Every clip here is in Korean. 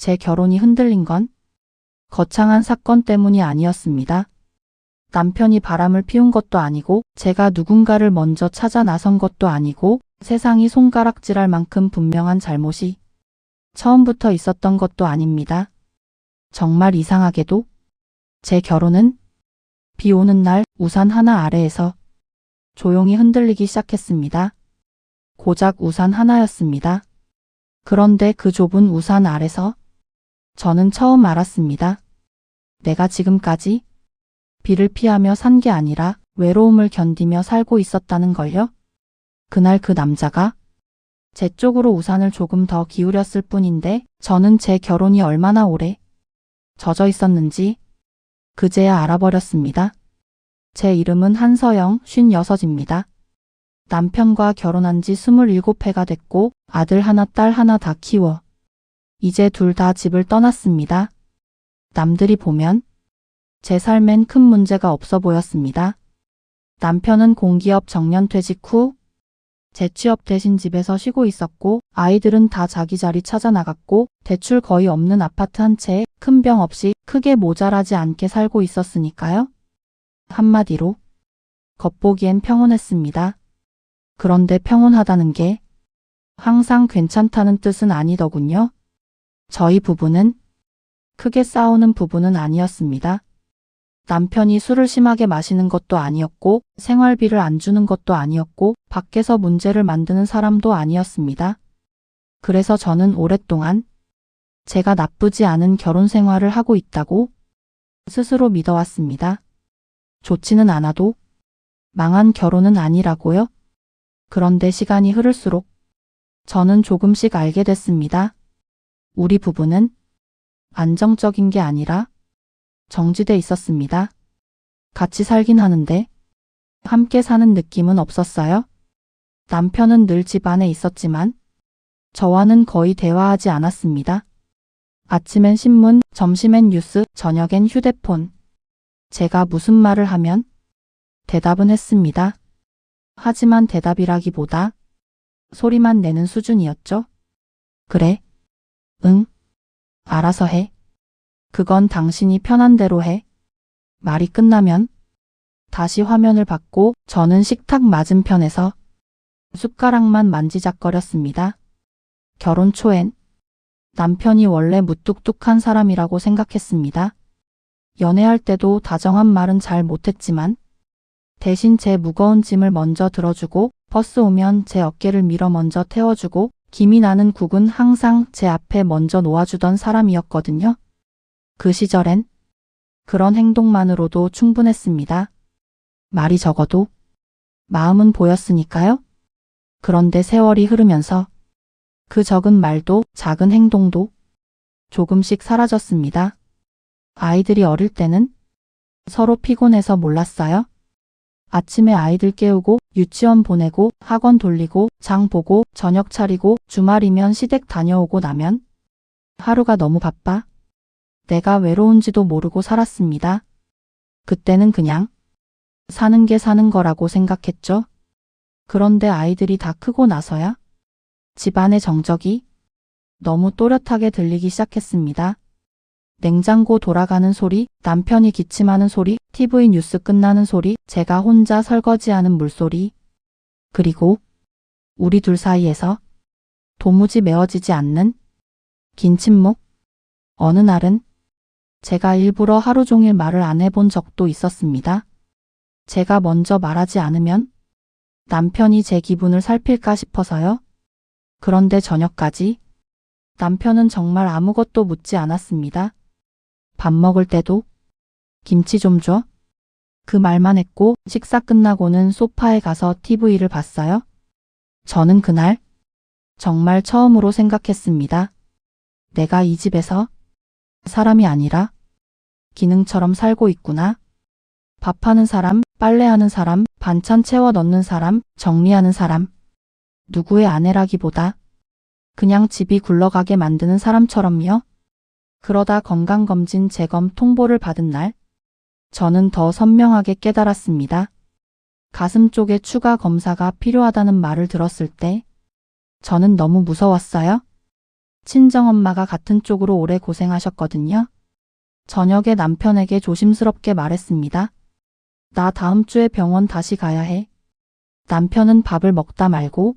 제 결혼이 흔들린 건 거창한 사건 때문이 아니었습니다. 남편이 바람을 피운 것도 아니고 제가 누군가를 먼저 찾아 나선 것도 아니고 세상이 손가락질할 만큼 분명한 잘못이 처음부터 있었던 것도 아닙니다. 정말 이상하게도 제 결혼은 비 오는 날 우산 하나 아래에서 조용히 흔들리기 시작했습니다. 고작 우산 하나였습니다. 그런데 그 좁은 우산 아래서 저는 처음 알았습니다. 내가 지금까지 비를 피하며 산 게 아니라 외로움을 견디며 살고 있었다는 걸요. 그날 그 남자가 제 쪽으로 우산을 조금 더 기울였을 뿐인데 저는 제 결혼이 얼마나 오래 젖어 있었는지 그제야 알아버렸습니다. 제 이름은 한서영, 56입니다. 남편과 결혼한 지 27회가 됐고 아들 하나 딸 하나 다 키워 이제 둘 다 집을 떠났습니다. 남들이 보면 제 삶엔 큰 문제가 없어 보였습니다. 남편은 공기업 정년퇴직 후 재취업 대신 집에서 쉬고 있었고 아이들은 다 자기 자리 찾아 나갔고 대출 거의 없는 아파트 한 채에 큰 병 없이 크게 모자라지 않게 살고 있었으니까요. 한마디로 겉보기엔 평온했습니다. 그런데 평온하다는 게 항상 괜찮다는 뜻은 아니더군요. 저희 부부는 크게 싸우는 부부는 아니었습니다. 남편이 술을 심하게 마시는 것도 아니었고 생활비를 안 주는 것도 아니었고 밖에서 문제를 만드는 사람도 아니었습니다. 그래서 저는 오랫동안 제가 나쁘지 않은 결혼 생활을 하고 있다고 스스로 믿어왔습니다. 좋지는 않아도 망한 결혼은 아니라고요. 그런데 시간이 흐를수록 저는 조금씩 알게 됐습니다. 우리 부부는 안정적인 게 아니라 정지돼 있었습니다. 같이 살긴 하는데 함께 사는 느낌은 없었어요. 남편은 늘 집 안에 있었지만 저와는 거의 대화하지 않았습니다. 아침엔 신문, 점심엔 뉴스, 저녁엔 휴대폰. 제가 무슨 말을 하면 대답은 했습니다. 하지만 대답이라기보다 소리만 내는 수준이었죠. 그래. 응. 알아서 해. 그건 당신이 편한 대로 해. 말이 끝나면 다시 화면을 받고 저는 식탁 맞은편에서 숟가락만 만지작거렸습니다. 결혼 초엔 남편이 원래 무뚝뚝한 사람이라고 생각했습니다. 연애할 때도 다정한 말은 잘 못했지만 대신 제 무거운 짐을 먼저 들어주고 버스 오면 제 어깨를 밀어 먼저 태워주고 김이 나는 국은 항상 제 앞에 먼저 놓아주던 사람이었거든요. 그 시절엔 그런 행동만으로도 충분했습니다. 말이 적어도 마음은 보였으니까요. 그런데 세월이 흐르면서 그 적은 말도 작은 행동도 조금씩 사라졌습니다. 아이들이 어릴 때는 서로 피곤해서 몰랐어요. 아침에 아이들 깨우고 유치원 보내고 학원 돌리고 장 보고 저녁 차리고 주말이면 시댁 다녀오고 나면 하루가 너무 바빠 내가 외로운지도 모르고 살았습니다. 그때는 그냥 사는 게 사는 거라고 생각했죠. 그런데 아이들이 다 크고 나서야 집안의 정적이 너무 또렷하게 들리기 시작했습니다. 냉장고 돌아가는 소리, 남편이 기침하는 소리, TV 뉴스 끝나는 소리, 제가 혼자 설거지하는 물소리. 그리고 우리 둘 사이에서 도무지 메워지지 않는 긴 침묵. 어느 날은 제가 일부러 하루 종일 말을 안 해본 적도 있었습니다. 제가 먼저 말하지 않으면 남편이 제 기분을 살필까 싶어서요. 그런데 저녁까지 남편은 정말 아무것도 묻지 않았습니다. 밥 먹을 때도 김치 좀 줘? 그 말만 했고 식사 끝나고는 소파에 가서 TV를 봤어요. 저는 그날 정말 처음으로 생각했습니다. 내가 이 집에서 사람이 아니라 기능처럼 살고 있구나. 밥하는 사람, 빨래하는 사람, 반찬 채워 넣는 사람, 정리하는 사람. 누구의 아내라기보다 그냥 집이 굴러가게 만드는 사람처럼요. 그러다 건강검진 재검 통보를 받은 날 저는 더 선명하게 깨달았습니다. 가슴 쪽에 추가 검사가 필요하다는 말을 들었을 때 저는 너무 무서웠어요. 친정엄마가 같은 쪽으로 오래 고생하셨거든요. 저녁에 남편에게 조심스럽게 말했습니다. 나 다음 주에 병원 다시 가야 해. 남편은 밥을 먹다 말고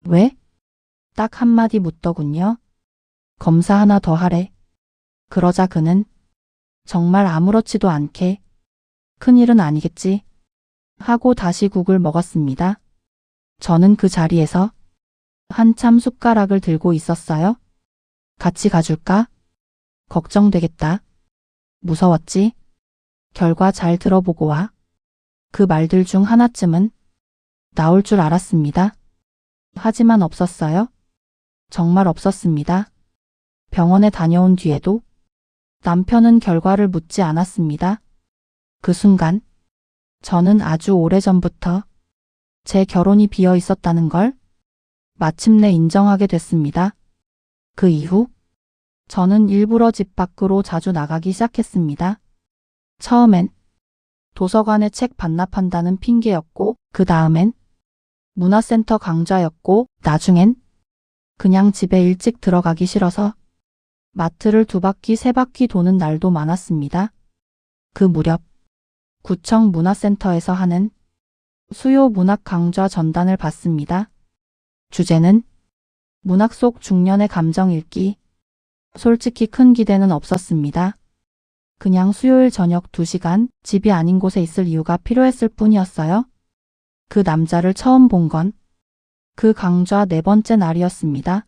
왜? 딱 한마디 묻더군요. 검사 하나 더 하래. 그러자 그는 정말 아무렇지도 않게 큰일은 아니겠지 하고 다시 국을 먹었습니다. 저는 그 자리에서 한참 숟가락을 들고 있었어요. 같이 가줄까? 걱정되겠다. 무서웠지? 결과 잘 들어보고 와. 그 말들 중 하나쯤은 나올 줄 알았습니다. 하지만 없었어요. 정말 없었습니다. 병원에 다녀온 뒤에도 남편은 결과를 묻지 않았습니다. 그 순간 저는 아주 오래전부터 제 결혼이 비어 있었다는 걸 마침내 인정하게 됐습니다. 그 이후 저는 일부러 집 밖으로 자주 나가기 시작했습니다. 처음엔 도서관에 책 반납한다는 핑계였고 그 다음엔 문화센터 강좌였고 나중엔 그냥 집에 일찍 들어가기 싫어서 마트를 2바퀴 3바퀴 도는 날도 많았습니다. 그 무렵 구청 문화센터에서 하는 수요 문학 강좌 전단을 받습니다. 주제는 문학 속 중년의 감정 읽기. 솔직히 큰 기대는 없었습니다. 그냥 수요일 저녁 2시간 집이 아닌 곳에 있을 이유가 필요했을 뿐이었어요. 그 남자를 처음 본 건 그 강좌 4번째 날이었습니다.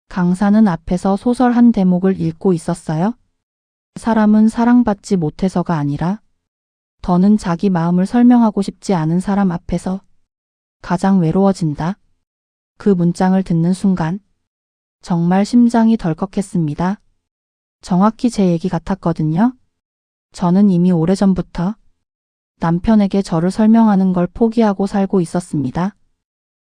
강사는 앞에서 소설 한 대목을 읽고 있었어요. 사람은 사랑받지 못해서가 아니라 더는 자기 마음을 설명하고 싶지 않은 사람 앞에서 가장 외로워진다. 그 문장을 듣는 순간 정말 심장이 덜컥했습니다. 정확히 제 얘기 같았거든요. 저는 이미 오래전부터 남편에게 저를 설명하는 걸 포기하고 살고 있었습니다.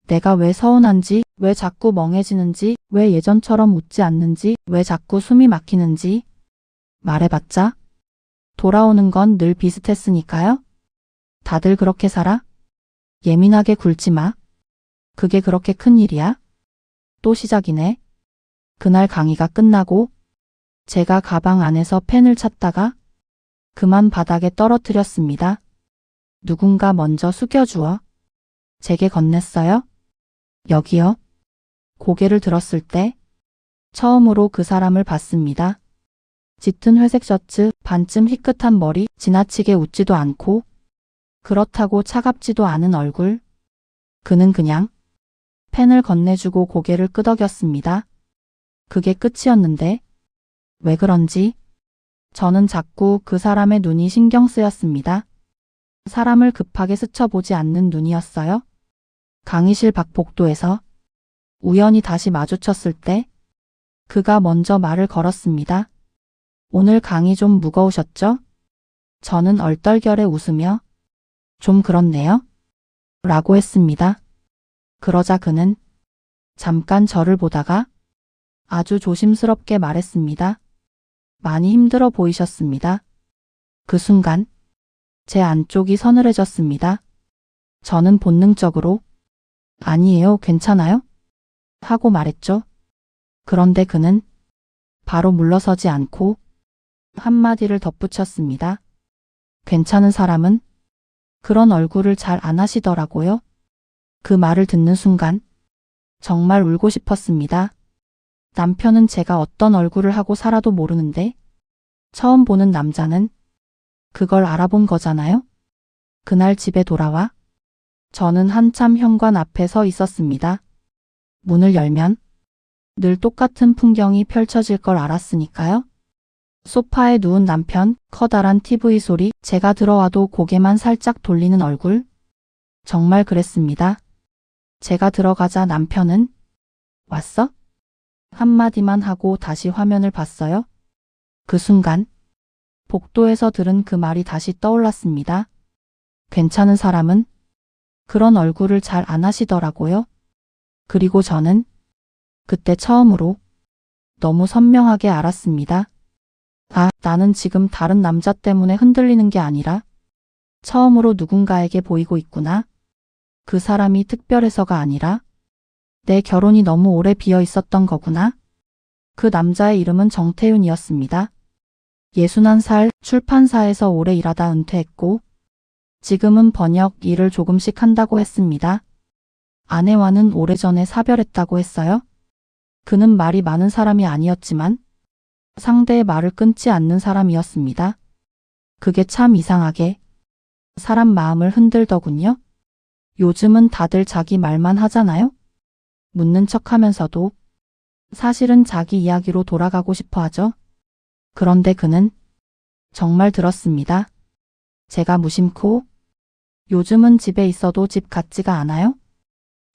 내가 왜 서운한지, 왜 자꾸 멍해지는지, 왜 예전처럼 웃지 않는지, 왜 자꾸 숨이 막히는지 말해봤자 돌아오는 건 늘 비슷했으니까요. 다들 그렇게 살아? 예민하게 굴지 마. 그게 그렇게 큰 일이야? 또 시작이네. 그날 강의가 끝나고 제가 가방 안에서 펜을 찾다가 그만 바닥에 떨어뜨렸습니다. 누군가 먼저 숙여주어 제게 건넸어요. 여기요. 고개를 들었을 때 처음으로 그 사람을 봤습니다. 짙은 회색 셔츠, 반쯤 희끗한 머리, 지나치게 웃지도 않고 그렇다고 차갑지도 않은 얼굴. 그는 그냥 펜을 건네주고 고개를 끄덕였습니다. 그게 끝이었는데 왜 그런지 저는 자꾸 그 사람의 눈이 신경 쓰였습니다. 사람을 급하게 스쳐보지 않는 눈이었어요. 강의실 밖 복도에서 우연히 다시 마주쳤을 때 그가 먼저 말을 걸었습니다. 오늘 강의 좀 무거우셨죠? 저는 얼떨결에 웃으며 좀 그렇네요. 라고 했습니다. 그러자 그는 잠깐 저를 보다가 아주 조심스럽게 말했습니다. 많이 힘들어 보이셨습니다. 그 순간 제 안쪽이 서늘해졌습니다. 저는 본능적으로 아니에요, 괜찮아요? 하고 말했죠. 그런데 그는 바로 물러서지 않고 한마디를 덧붙였습니다. 괜찮은 사람은 그런 얼굴을 잘 안 하시더라고요. 그 말을 듣는 순간 정말 울고 싶었습니다. 남편은 제가 어떤 얼굴을 하고 살아도 모르는데 처음 보는 남자는 그걸 알아본 거잖아요. 그날 집에 돌아와 저는 한참 현관 앞에 서 있었습니다. 문을 열면 늘 똑같은 풍경이 펼쳐질 걸 알았으니까요. 소파에 누운 남편, 커다란 TV 소리, 제가 들어와도 고개만 살짝 돌리는 얼굴. 정말 그랬습니다. 제가 들어가자 남편은 왔어? 한마디만 하고 다시 화면을 봤어요. 그 순간 복도에서 들은 그 말이 다시 떠올랐습니다. 괜찮은 사람은 그런 얼굴을 잘 안 하시더라고요. 그리고 저는 그때 처음으로 너무 선명하게 알았습니다. 아, 나는 지금 다른 남자 때문에 흔들리는 게 아니라 처음으로 누군가에게 보이고 있구나. 그 사람이 특별해서가 아니라 내 결혼이 너무 오래 비어 있었던 거구나. 그 남자의 이름은 정태윤이었습니다. 61살, 출판사에서 오래 일하다 은퇴했고 지금은 번역 일을 조금씩 한다고 했습니다. 아내와는 오래전에 사별했다고 했어요. 그는 말이 많은 사람이 아니었지만 상대의 말을 끊지 않는 사람이었습니다. 그게 참 이상하게 사람 마음을 흔들더군요. 요즘은 다들 자기 말만 하잖아요. 묻는 척하면서도 사실은 자기 이야기로 돌아가고 싶어 하죠. 그런데 그는 정말 들었습니다. 제가 무심코 요즘은 집에 있어도 집 같지가 않아요?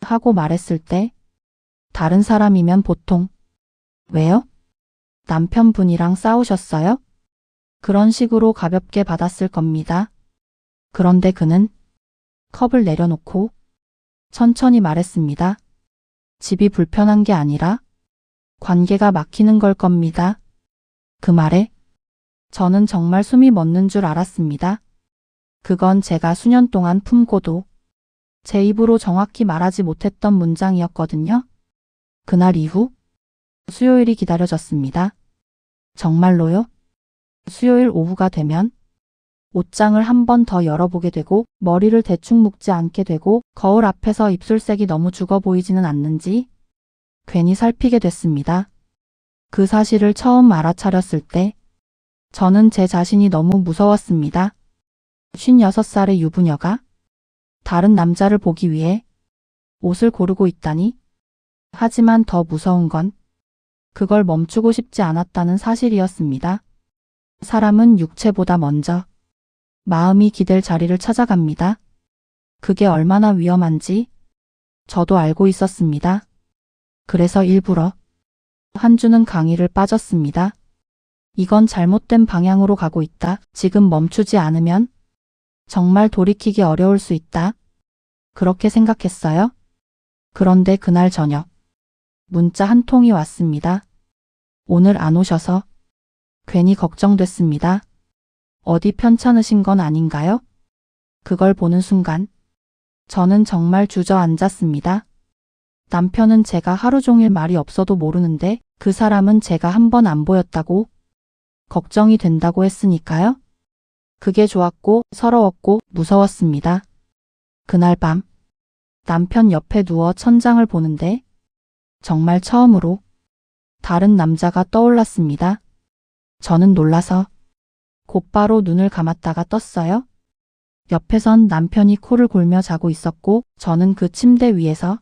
하고 말했을 때 다른 사람이면 보통 왜요? 남편분이랑 싸우셨어요? 그런 식으로 가볍게 받았을 겁니다. 그런데 그는 컵을 내려놓고 천천히 말했습니다. 집이 불편한 게 아니라 관계가 막히는 걸 겁니다. 그 말에 저는 정말 숨이 멎는 줄 알았습니다. 그건 제가 수년 동안 품고도 제 입으로 정확히 말하지 못했던 문장이었거든요. 그날 이후 수요일이 기다려졌습니다. 정말로요? 수요일 오후가 되면 옷장을 한 번 더 열어보게 되고 머리를 대충 묶지 않게 되고 거울 앞에서 입술색이 너무 죽어 보이지는 않는지 괜히 살피게 됐습니다. 그 사실을 처음 알아차렸을 때 저는 제 자신이 너무 무서웠습니다. 56살의 유부녀가 다른 남자를 보기 위해 옷을 고르고 있다니. 하지만 더 무서운 건 그걸 멈추고 싶지 않았다는 사실이었습니다. 사람은 육체보다 먼저 마음이 기댈 자리를 찾아갑니다. 그게 얼마나 위험한지 저도 알고 있었습니다. 그래서 일부러 한 주는 강의를 빠졌습니다. 이건 잘못된 방향으로 가고 있다. 지금 멈추지 않으면 정말 돌이키기 어려울 수 있다. 그렇게 생각했어요. 그런데 그날 저녁 문자 한 통이 왔습니다. 오늘 안 오셔서 괜히 걱정됐습니다. 어디 편찮으신 건 아닌가요? 그걸 보는 순간 저는 정말 주저앉았습니다. 남편은 제가 하루 종일 말이 없어도 모르는데 그 사람은 제가 한 번 안 보였다고 걱정이 된다고 했으니까요. 그게 좋았고 서러웠고 무서웠습니다. 그날 밤 남편 옆에 누워 천장을 보는데 정말 처음으로 다른 남자가 떠올랐습니다. 저는 놀라서 곧바로 눈을 감았다가 떴어요. 옆에선 남편이 코를 골며 자고 있었고 저는 그 침대 위에서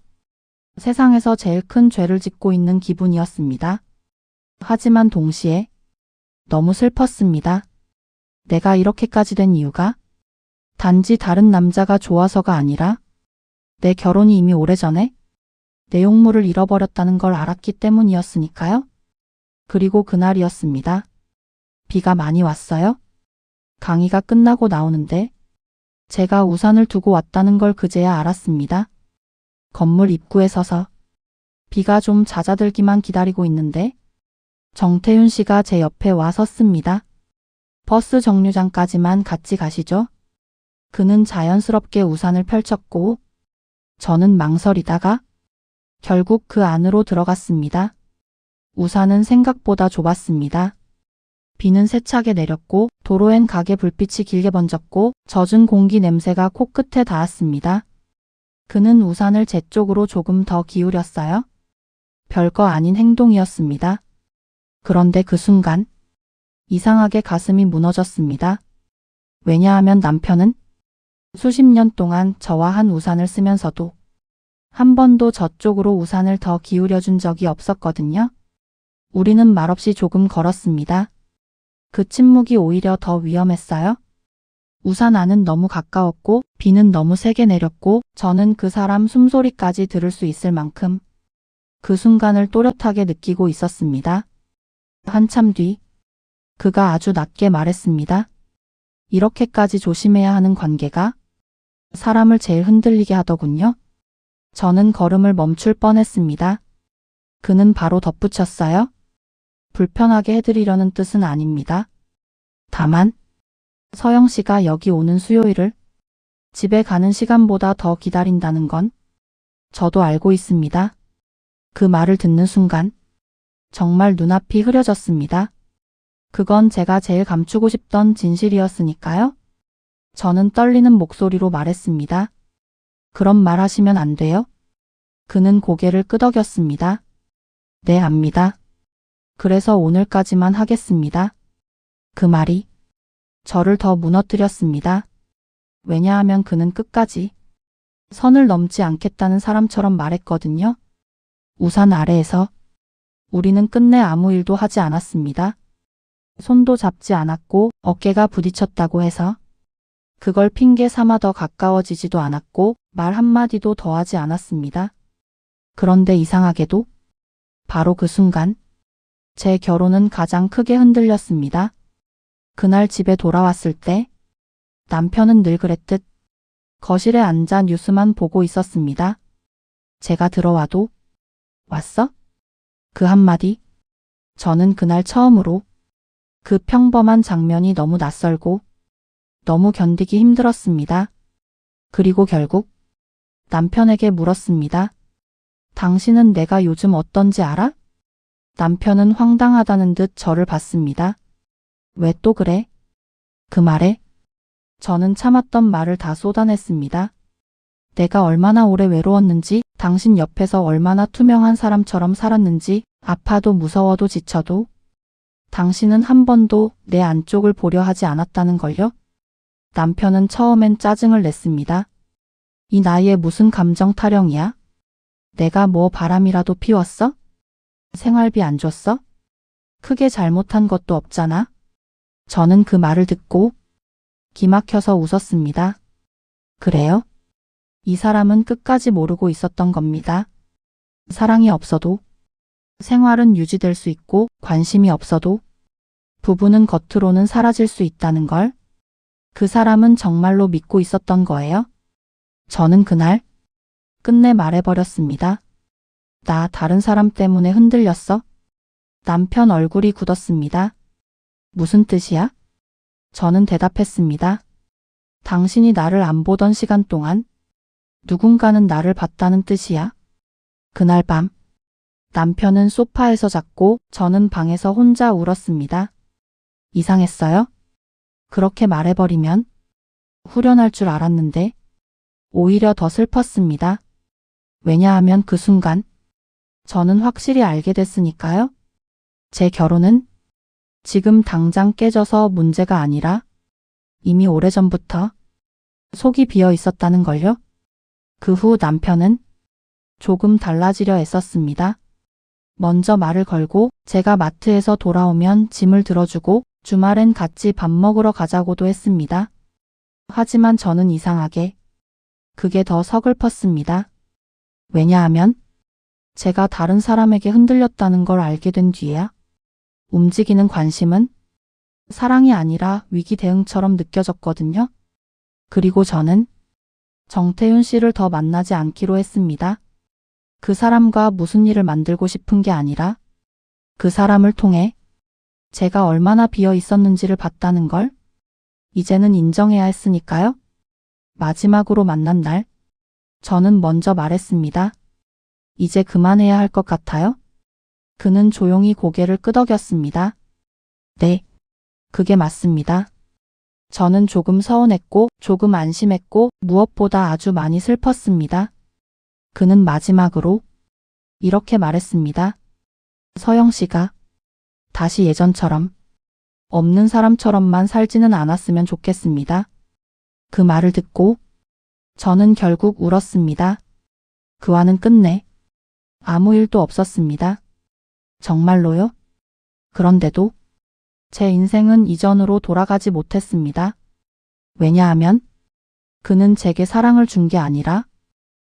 세상에서 제일 큰 죄를 짓고 있는 기분이었습니다. 하지만 동시에 너무 슬펐습니다. 내가 이렇게까지 된 이유가 단지 다른 남자가 좋아서가 아니라 내 결혼이 이미 오래전에 내용물을 잃어버렸다는 걸 알았기 때문이었으니까요. 그리고 그날이었습니다. 비가 많이 왔어요. 강의가 끝나고 나오는데 제가 우산을 두고 왔다는 걸 그제야 알았습니다. 건물 입구에 서서 비가 좀 잦아들기만 기다리고 있는데 정태윤 씨가 제 옆에 와 섰습니다. 버스 정류장까지만 같이 가시죠. 그는 자연스럽게 우산을 펼쳤고 저는 망설이다가 결국 그 안으로 들어갔습니다. 우산은 생각보다 좁았습니다. 비는 세차게 내렸고 도로엔 가게 불빛이 길게 번졌고 젖은 공기 냄새가 코끝에 닿았습니다. 그는 우산을 제 쪽으로 조금 더 기울였어요. 별거 아닌 행동이었습니다. 그런데 그 순간 이상하게 가슴이 무너졌습니다. 왜냐하면 남편은 수십 년 동안 저와 한 우산을 쓰면서도 한 번도 저쪽으로 우산을 더 기울여준 적이 없었거든요. 우리는 말없이 조금 걸었습니다. 그 침묵이 오히려 더 위험했어요. 우산 안은 너무 가까웠고 비는 너무 세게 내렸고 저는 그 사람 숨소리까지 들을 수 있을 만큼 그 순간을 또렷하게 느끼고 있었습니다. 한참 뒤 그가 아주 낮게 말했습니다. 이렇게까지 조심해야 하는 관계가 사람을 제일 흔들리게 하더군요. 저는 걸음을 멈출 뻔했습니다. 그는 바로 덧붙였어요. 불편하게 해드리려는 뜻은 아닙니다. 다만 서영 씨가 여기 오는 수요일을 집에 가는 시간보다 더 기다린다는 건 저도 알고 있습니다. 그 말을 듣는 순간 정말 눈앞이 흐려졌습니다. 그건 제가 제일 감추고 싶던 진실이었으니까요. 저는 떨리는 목소리로 말했습니다. 그런 말 하시면 안 돼요? 그는 고개를 끄덕였습니다. 네, 압니다. 그래서 오늘까지만 하겠습니다. 그 말이 저를 더 무너뜨렸습니다. 왜냐하면 그는 끝까지 선을 넘지 않겠다는 사람처럼 말했거든요. 우산 아래에서 우리는 끝내 아무 일도 하지 않았습니다. 손도 잡지 않았고 어깨가 부딪혔다고 해서 그걸 핑계 삼아 더 가까워지지도 않았고 말 한마디도 더 하지 않았습니다. 그런데 이상하게도 바로 그 순간 제 결혼은 가장 크게 흔들렸습니다. 그날 집에 돌아왔을 때 남편은 늘 그랬듯 거실에 앉아 뉴스만 보고 있었습니다. 제가 들어와도 왔어? 그 한마디. 저는 그날 처음으로 그 평범한 장면이 너무 낯설고 너무 견디기 힘들었습니다. 그리고 결국 남편에게 물었습니다. 당신은 내가 요즘 어떤지 알아? 남편은 황당하다는 듯 저를 봤습니다. 왜 또 그래? 그 말에 저는 참았던 말을 다 쏟아냈습니다. 내가 얼마나 오래 외로웠는지, 당신 옆에서 얼마나 투명한 사람처럼 살았는지, 아파도 무서워도 지쳐도 당신은 한 번도 내 안쪽을 보려 하지 않았다는 걸요? 남편은 처음엔 짜증을 냈습니다. 이 나이에 무슨 감정 타령이야? 내가 뭐 바람이라도 피웠어? 생활비 안 줬어? 크게 잘못한 것도 없잖아? 저는 그 말을 듣고 기막혀서 웃었습니다. 그래요? 이 사람은 끝까지 모르고 있었던 겁니다. 사랑이 없어도 생활은 유지될 수 있고 관심이 없어도 부부는 겉으로는 사라질 수 있다는 걸 그 사람은 정말로 믿고 있었던 거예요. 저는 그날 끝내 말해버렸습니다. 나 다른 사람 때문에 흔들렸어? 남편 얼굴이 굳었습니다. 무슨 뜻이야? 저는 대답했습니다. 당신이 나를 안 보던 시간 동안 누군가는 나를 봤다는 뜻이야. 그날 밤 남편은 소파에서 잤고 저는 방에서 혼자 울었습니다. 이상했어요? 그렇게 말해버리면 후련할 줄 알았는데 오히려 더 슬펐습니다. 왜냐하면 그 순간 저는 확실히 알게 됐으니까요. 제 결혼은 지금 당장 깨져서 문제가 아니라 이미 오래전부터 속이 비어 있었다는 걸요. 그 후 남편은 조금 달라지려 애썼습니다. 먼저 말을 걸고 제가 마트에서 돌아오면 짐을 들어주고 주말엔 같이 밥 먹으러 가자고도 했습니다. 하지만 저는 이상하게 그게 더 서글펐습니다. 왜냐하면 제가 다른 사람에게 흔들렸다는 걸 알게 된 뒤에야 움직이는 관심은 사랑이 아니라 위기 대응처럼 느껴졌거든요. 그리고 저는 정태윤 씨를 더 만나지 않기로 했습니다. 그 사람과 무슨 일을 만들고 싶은 게 아니라 그 사람을 통해 제가 얼마나 비어 있었는지를 봤다는 걸 이제는 인정해야 했으니까요. 마지막으로 만난 날 저는 먼저 말했습니다. 이제 그만해야 할 것 같아요? 그는 조용히 고개를 끄덕였습니다. 네, 그게 맞습니다. 저는 조금 서운했고 조금 안심했고 무엇보다 아주 많이 슬펐습니다. 그는 마지막으로 이렇게 말했습니다. 서영 씨가 다시 예전처럼 없는 사람처럼만 살지는 않았으면 좋겠습니다. 그 말을 듣고 저는 결국 울었습니다. 그와는 끝내 아무 일도 없었습니다. 정말로요? 그런데도 제 인생은 이전으로 돌아가지 못했습니다. 왜냐하면 그는 제게 사랑을 준 게 아니라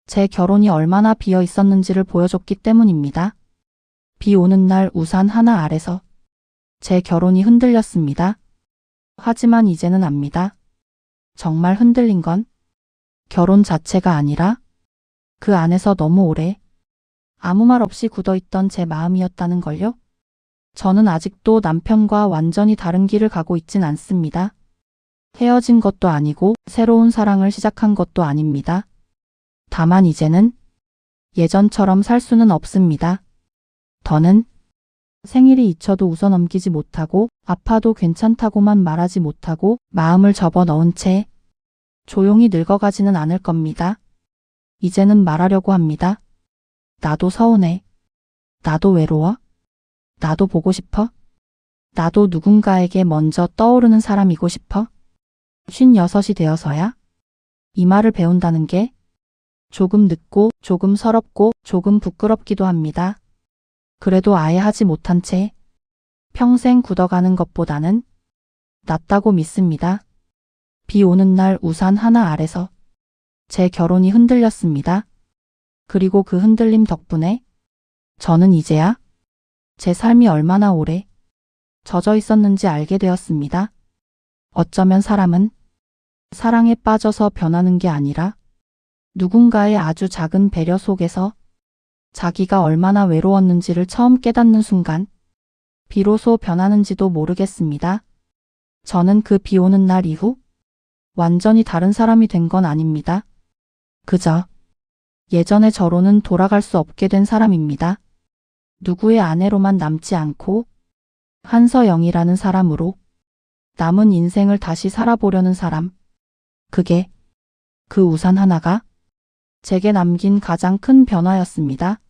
제 결혼이 얼마나 비어 있었는지를 보여줬기 때문입니다. 비 오는 날 우산 하나 아래서 제 결혼이 흔들렸습니다. 하지만 이제는 압니다. 정말 흔들린 건 결혼 자체가 아니라 그 안에서 너무 오래 아무 말 없이 굳어있던 제 마음이었다는 걸요. 저는 아직도 남편과 완전히 다른 길을 가고 있진 않습니다. 헤어진 것도 아니고 새로운 사랑을 시작한 것도 아닙니다. 다만 이제는 예전처럼 살 수는 없습니다. 더는 생일이 잊혀도 웃어 넘기지 못하고 아파도 괜찮다고만 말하지 못하고 마음을 접어 넣은 채 조용히 늙어가지는 않을 겁니다. 이제는 말하려고 합니다. 나도 서운해. 나도 외로워. 나도 보고 싶어. 나도 누군가에게 먼저 떠오르는 사람이고 싶어. 56이 되어서야 이 말을 배운다는 게 조금 늦고 조금 서럽고 조금 부끄럽기도 합니다. 그래도 아예 하지 못한 채 평생 굳어가는 것보다는 낫다고 믿습니다. 비 오는 날 우산 하나 아래서 제 결혼이 흔들렸습니다. 그리고 그 흔들림 덕분에 저는 이제야 제 삶이 얼마나 오래 젖어 있었는지 알게 되었습니다. 어쩌면 사람은 사랑에 빠져서 변하는 게 아니라 누군가의 아주 작은 배려 속에서 자기가 얼마나 외로웠는지를 처음 깨닫는 순간 비로소 변하는지도 모르겠습니다. 저는 그 비 오는 날 이후 완전히 다른 사람이 된 건 아닙니다. 그저 예전의 저로는 돌아갈 수 없게 된 사람입니다. 누구의 아내로만 남지 않고 한서영이라는 사람으로 남은 인생을 다시 살아보려는 사람. 그게 그 우산 하나가 제게 남긴 가장 큰 변화였습니다.